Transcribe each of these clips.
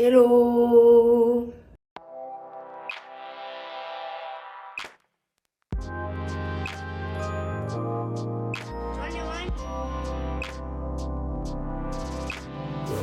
Hello!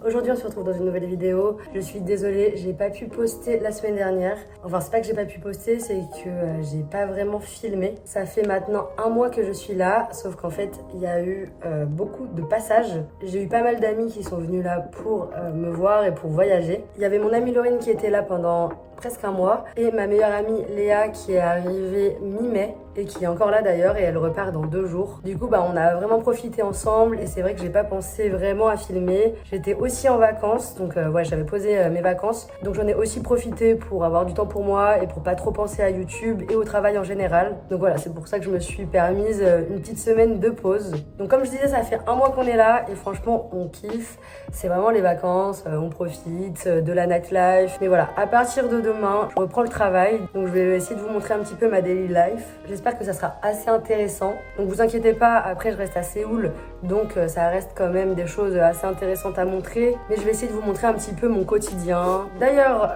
Aujourd'hui on se retrouve dans une nouvelle vidéo. Je suis désolée, j'ai pas pu poster la semaine dernière. Enfin c'est pas que j'ai pas pu poster, c'est que j'ai pas vraiment filmé. Ça fait maintenant un mois que je suis là, sauf qu'en fait il y a eu beaucoup de passages. J'ai eu pas mal d'amis qui sont venus là pour me voir et pour voyager. Il y avait mon amie Laurine qui était là pendant presque un mois et ma meilleure amie Léa qui est arrivée mi-mai et qui est encore là d'ailleurs et elle repart dans 2 jours. Du coup on a vraiment profité ensemble et c'est vrai que j'ai pas pensé vraiment à filmer. J'étais aussi en vacances donc ouais j'avais posé mes vacances donc j'en ai aussi profité pour avoir du temps pour moi et pour pas trop penser à YouTube et au travail en général. Donc voilà, c'est pour ça que je me suis permise une petite semaine de pause. Donc comme je disais, ça fait un mois qu'on est là et franchement on kiffe. C'est vraiment les vacances, on profite de la nightlife. Mais voilà, à partir de demain, je reprends le travail. Donc je vais essayer de vous montrer un petit peu ma daily life. J'espère que ça sera assez intéressant. Donc vous inquiétez pas, après je reste à Séoul. Donc ça reste quand même des choses assez intéressantes à montrer. Mais je vais essayer de vous montrer un petit peu mon quotidien. D'ailleurs,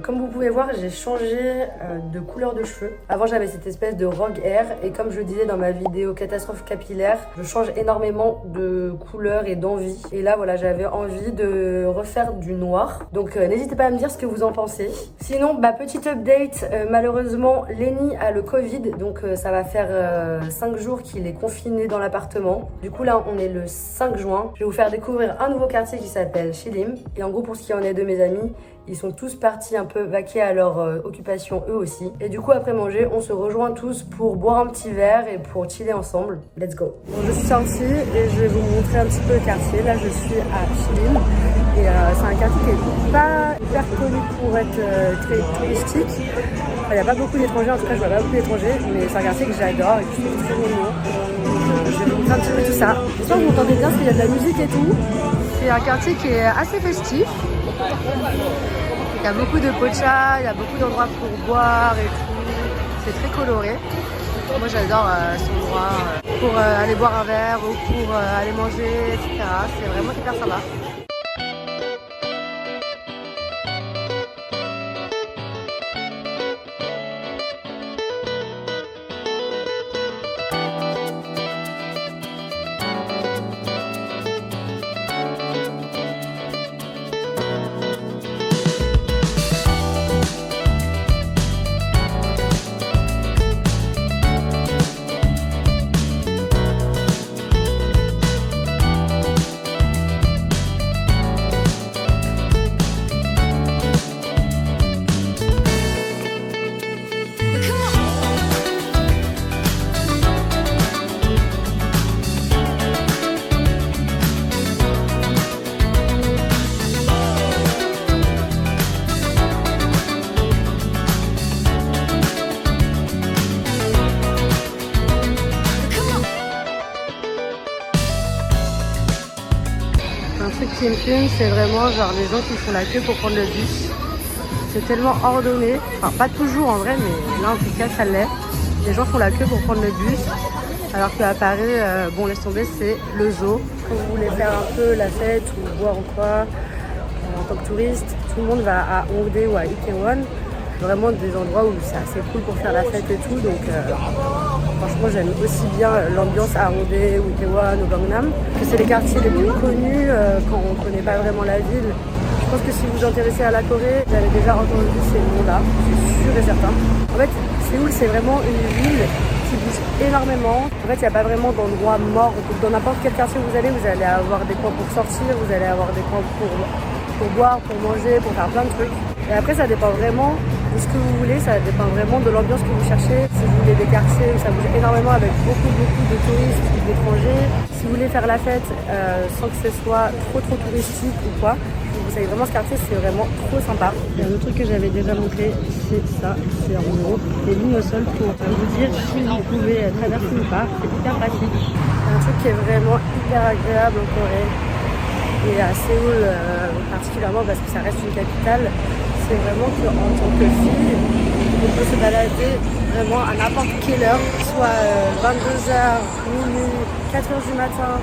comme vous pouvez voir, j'ai changé de couleur de cheveux. Avant j'avais cette espèce de rogue hair. Et comme je le disais dans ma vidéo catastrophe capillaire, je change énormément de couleur et d'envie. Et là voilà, j'avais envie de refaire du noir. Donc n'hésitez pas à me dire ce que vous en pensez. Sinon, petite update, malheureusement Lenny a le Covid. Donc ça va faire 5 jours qu'il est confiné dans l'appartement. Du coup là on est le 5 juin. Je vais vous faire découvrir un nouveau quartier qui s'appelle Shilim. Et en gros pour ce qui en est de mes amis, ils sont tous partis un peu vaquer à leur occupation eux aussi. Et du coup après manger, on se rejoint tous pour boire un petit verre et pour chiller ensemble. Let's go. Bon, je suis sortie et je vais vous montrer un petit peu le quartier. Là je suis à Shilim. Et c'est un quartier qui est pas hyper connu pour être très touristique. Il n'y a pas beaucoup d'étrangers, en tout cas je vois pas beaucoup d'étrangers, mais c'est un quartier que j'adore et que je trouve très mignon. Je vais vous montrer un petit peu tout ça. J'espère que vous m'entendez bien parce qu'il y a de la musique et tout. C'est un quartier qui est assez festif. Il y a beaucoup de pocha, il y a beaucoup d'endroits pour boire et tout. C'est très coloré. Moi j'adore cet endroit pour aller boire un verre ou pour aller manger, etc. C'est vraiment hyper sympa. Qui me fume, c'est vraiment genre les gens qui font la queue pour prendre le bus. C'est tellement ordonné, enfin pas toujours en vrai, mais là en tout cas ça l'est. Les gens font la queue pour prendre le bus, alors qu'à Paris, bon laisse tomber, c'est le zoo. Quand vous voulez faire un peu la fête ou boire ou quoi, en tant que touriste, tout le monde va à Hongdae ou à Itaewon. Vraiment des endroits où c'est assez cool pour faire la fête et tout, donc franchement j'aime aussi bien l'ambiance à Hongdae ou Itaewon ou Gangnam, que c'est les quartiers les plus connus quand on ne connaît pas vraiment la ville. Je pense que si vous vous intéressez à la Corée, vous avez déjà entendu ces noms-là, c'est sûr et certain. En fait, Séoul c'est vraiment une ville qui bouge énormément. En fait, il n'y a pas vraiment d'endroit mort. Dans n'importe quel quartier où vous allez avoir des coins pour sortir, vous allez avoir des coins pour boire, pour manger, pour faire plein de trucs. Et après, ça dépend vraiment de ce que vous voulez, ça dépend vraiment de l'ambiance que vous cherchez. Si vous voulez des quartiers où ça bouge énormément avec beaucoup de touristes, d'étrangers, si vous voulez faire la fête sans que ce soit trop touristique ou quoi, vous savez vraiment ce quartier, c'est vraiment trop sympa. Il y a un autre truc que j'avais déjà montré, c'est ça, c'est en gros des lignes au sol pour vous dire si vous pouvez traverser ou pas, c'est hyper pratique. C'est un truc qui est vraiment hyper agréable en Corée. Et à Séoul particulièrement parce que ça reste une capitale, c'est vraiment qu'en tant que fille, on peut se balader vraiment à n'importe quelle heure, soit 22h, minuit, 4h du matin,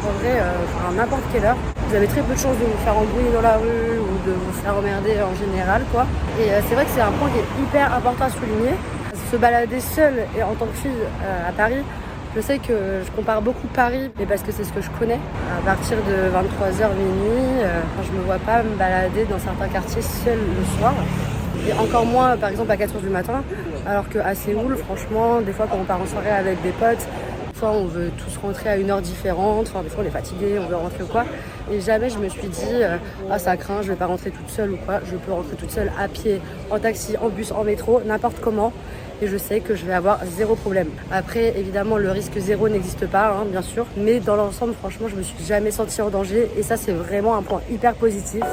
en vrai, à n'importe quelle heure. Vous avez très peu de chances de vous faire embrouiller dans la rue ou de vous faire emmerder en général, quoi. Et c'est vrai que c'est un point qui est hyper important à souligner. Se balader seule et en tant que fille à Paris, je sais que je compare beaucoup Paris, mais parce que c'est ce que je connais. À partir de 23h minuit, je me vois pas me balader dans certains quartiers seule le soir. Et encore moins, par exemple, à 4h du matin. Alors qu'à Séoul, franchement, des fois quand on part en soirée avec des potes, soit on veut tous rentrer à une heure différente, enfin des fois on est fatigué, on veut rentrer ou quoi. Et jamais je me suis dit, ah ça craint, je vais pas rentrer toute seule ou quoi. Je peux rentrer toute seule à pied, en taxi, en bus, en métro, n'importe comment. Et je sais que je vais avoir zéro problème. Après, évidemment, le risque zéro n'existe pas, hein, bien sûr. Mais dans l'ensemble, franchement, je me suis jamais sentie en danger. Et ça, c'est vraiment un point hyper positif.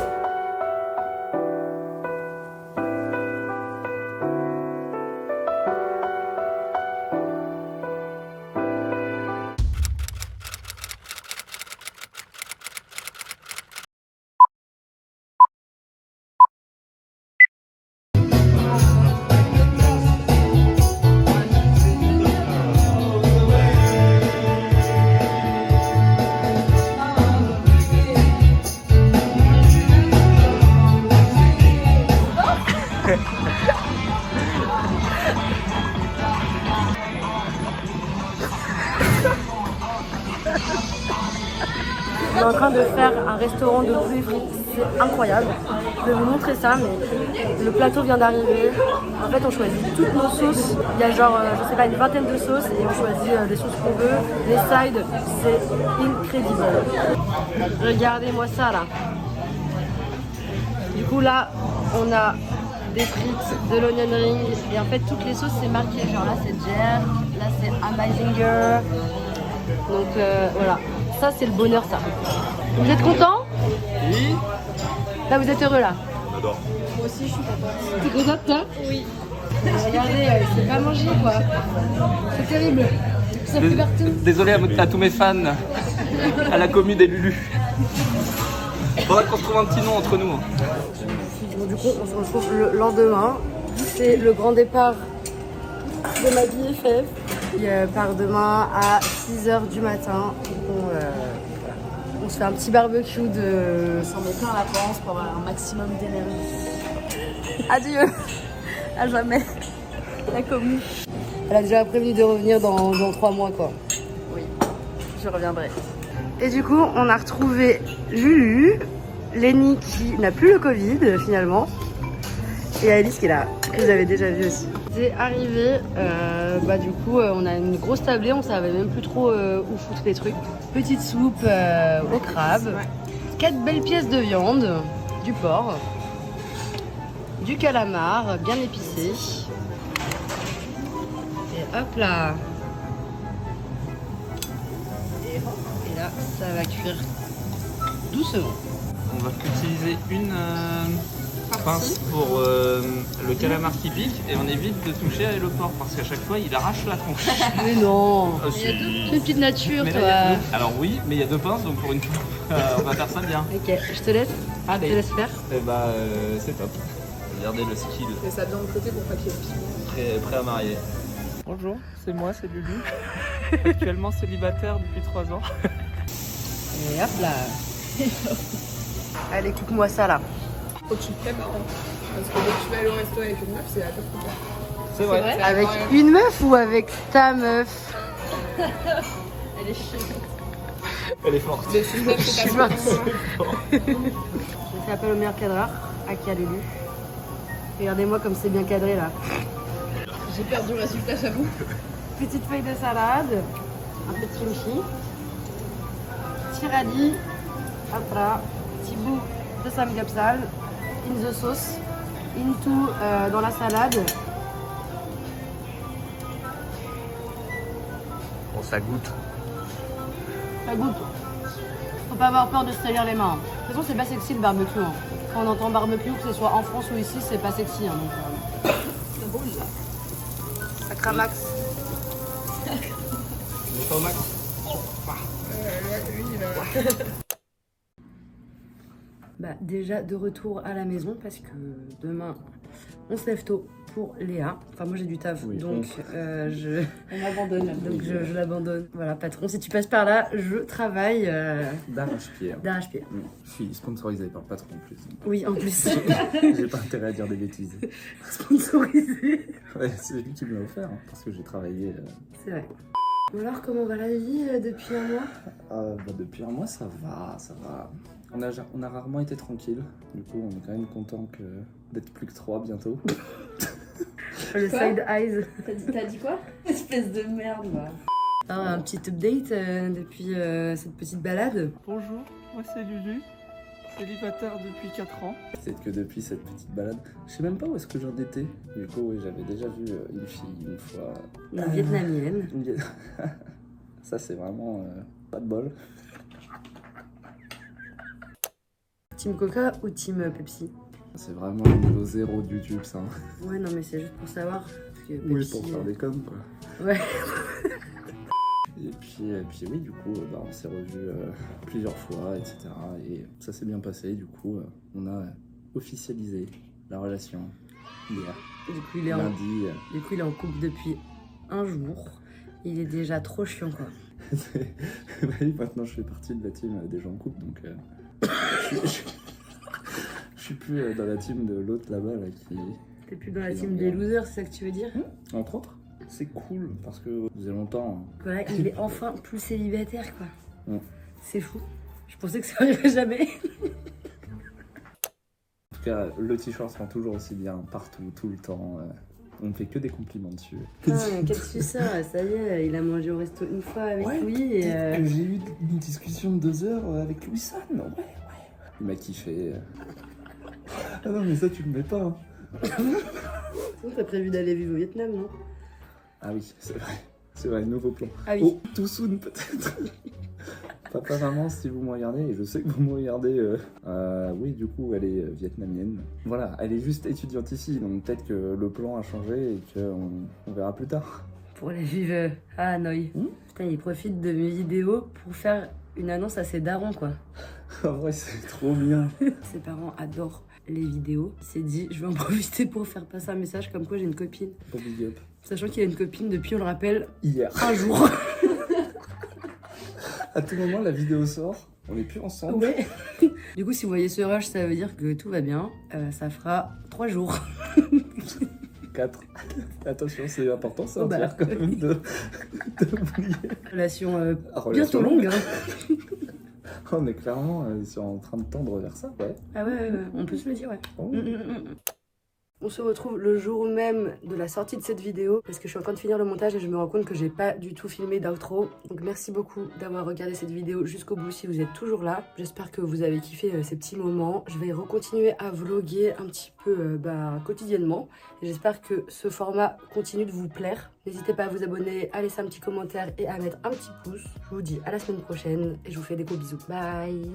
On est en train de faire un restaurant de poulet frites, c'est incroyable. Je vais vous montrer ça, mais le plateau vient d'arriver. En fait, on choisit toutes nos sauces. Il y a genre, je sais pas, une vingtaine de sauces et on choisit les sauces qu'on veut. Les sides, c'est incroyable. Regardez-moi ça là. Du coup là, on a des frites, de l'onion ring et en fait toutes les sauces c'est marqué. Genre là c'est Jer, là c'est Amazinger. Donc voilà. Ça, c'est le bonheur, ça. Vous êtes content? Oui. Là, vous êtes heureux, là? J'adore. Moi aussi, je suis contente. T'es contente, toi? Oui. Regardez, c'est pas mangé, quoi. C'est terrible. Ça fait partout. Désolé à tous mes fans, à la commu des Lulu. Faudrait qu'on se trouve un petit nom entre nous. Bon, du coup, on se retrouve le lendemain. C'est le grand départ de ma BFF. Il part demain à 6h du matin. On se fait un petit barbecue de... On s'en met plein la panse pour avoir un maximum d'énergie. Adieu. À jamais. La commu. Elle a déjà prévu de revenir dans 3 mois, quoi. Oui, je reviendrai. Et du coup, on a retrouvé Lulu, Lenny qui n'a plus le Covid finalement, et Alice qui est là, que vous avez déjà vu aussi. C'est arrivé, du coup, on a une grosse tablée, on savait même plus trop où foutre les trucs. Petite soupe au crabe, 4 belles pièces de viande, du porc, du calamar bien épicé. Et hop là. Et là, ça va cuire doucement. On va utiliser une pince pour le calamar qui pique et on évite de toucher le porc parce qu'à chaque fois il arrache la tronche. Mais non, C'est une petite nature, mais toi. là, alors oui, mais il y a 2 pinces donc pour une fois on va faire ça bien. Ok, je te laisse. Allez. Je te laisse faire. Et c'est top. Regardez le style. Fais ça bien de côté pour pas qu'il y ait le piment. Prêt à marier. Bonjour, c'est moi, c'est Lulu. Actuellement célibataire depuis 3 ans. Et hop là. Allez, coupe-moi ça là. Faut que tu te prépares. Parce que dès que tu vas aller au resto avec une meuf, c'est la top coupe. C'est vrai. Avec une meuf ou avec ta meuf? Elle est chiante. Elle est forte. Mais c'est une meuf, c'est ta meuf. Je fais appel au meilleur cadreur, Akia Lulu. Regardez-moi comme c'est bien cadré là. J'ai perdu le résultat, j'avoue. Petite feuille de salade, un peu de kimchi, petit radis, hop là, petit bout de samgyeopsal, in the sauce, into dans la salade. Bon, ça goûte. Ça goûte. Faut pas avoir peur de se salir les mains. De toute façon, c'est pas sexy le barbecue. Hein. Quand on entend barbecue, que ce soit en France ou ici, c'est pas sexy. Hein, donc, C'est beau, là. ça cramaxe. C'est pas au max. Lui, il va... Bah, déjà de retour à la maison parce que demain on se lève tôt pour Léa. Enfin, moi j'ai du taf, Oui, donc On abandonne. donc je l'abandonne. Voilà, patron, si tu passes par là, je travaille D'arrache-pied. d'arrache-pied. Je suis sponsorisé par le patron en plus. Oui, en plus, J'ai pas intérêt à dire des bêtises. sponsorisé. Ouais, c'est lui qui me l'a offert, hein, parce que j'ai travaillé. C'est vrai. Alors, comment va la vie depuis un mois? Depuis un mois, ça va, ça va. On a rarement été tranquille. Du coup, on est quand même content d'être plus que 3 bientôt. Le Quoi side eyes. T'as dit quoi? Espèce de merde, va. Alors, un petit update depuis cette petite balade. Bonjour, moi c'est Lulu, célibataire depuis 4 ans. Peut-être que depuis cette petite balade, je sais même pas où est-ce que j'en étais. Du coup, oui, j'avais déjà vu une fille une fois. Une vietnamienne. Ça, c'est vraiment pas de bol. Team Coca ou Team Pepsi? C'est vraiment le niveau 0 de YouTube, ça. Ouais, non, mais c'est juste pour savoir. Parce que Oui, Pepsi, pour faire des coms, quoi. Ouais. Et puis oui, du coup, on s'est revus plusieurs fois, etc. Et ça s'est bien passé. Du coup, on a officialisé la relation hier, Du coup, il est en couple depuis un jour. Il est déjà trop chiant, quoi. Bah oui, maintenant, je fais partie de la team des gens en couple, donc je suis plus dans la team de l'autre là-bas, là, qui... T'es plus dans la qui team est des bien. losers, c'est ça que tu veux dire? Entre autres, c'est cool, parce que ça faisait longtemps... Voilà, il est enfin plus célibataire, quoi. Mm. C'est fou. Je pensais que ça arriverait jamais. En tout cas, le t-shirt se rend toujours aussi bien, partout, tout le temps. On ne fait que des compliments dessus. Ah, quel suceur, ça y est, il a mangé au resto une fois avec lui et... peut-être que j'ai eu une discussion de 2 heures avec Louis-San. Ouais. Il m'a kiffé. Ah non, mais ça, tu le mets pas. Hein. T'as prévu d'aller vivre au Vietnam, non? Ah oui, c'est vrai. C'est vrai, nouveau plan. Ah oui. Oh, too soon peut-être. Papa, maman, si vous me regardez, et je sais que vous me regardez, oui, du coup, elle est vietnamienne. Voilà, elle est juste étudiante ici, donc peut-être que le plan a changé et qu'on verra plus tard. Pour aller vivre à Hanoï. Putain, il profite de mes vidéos pour faire une annonce à ses darons, quoi. En vrai, c'est trop bien. Ses parents adorent les vidéos. Il s'est dit, je vais en profiter pour faire passer un message comme quoi j'ai une copine. Bon, big up. Sachant qu'il a une copine depuis, on le rappelle, Hier. un jour. À tout moment, la vidéo sort, on n'est plus ensemble. Ouais. Du coup, si vous voyez ce rush, ça veut dire que tout va bien. Ça fera 3 jours. 4. Attention, c'est important, c'est Oh un bah. tiers quand même d'oublier. Relation Relation bientôt longue. Hein. On est clairement en train de tendre vers ça, ouais. Ah ouais, on peut se le dire, ouais. Oh. On se retrouve le jour même de la sortie de cette vidéo parce que je suis en train de finir le montage et je me rends compte que j'ai pas du tout filmé d'outro. Donc merci beaucoup d'avoir regardé cette vidéo jusqu'au bout si vous êtes toujours là. J'espère que vous avez kiffé ces petits moments. Je vais recontinuer à vloguer un petit peu quotidiennement. Et j'espère que ce format continue de vous plaire. N'hésitez pas à vous abonner, à laisser un petit commentaire et à mettre un petit pouce. Je vous dis à la semaine prochaine et je vous fais des gros bisous. Bye!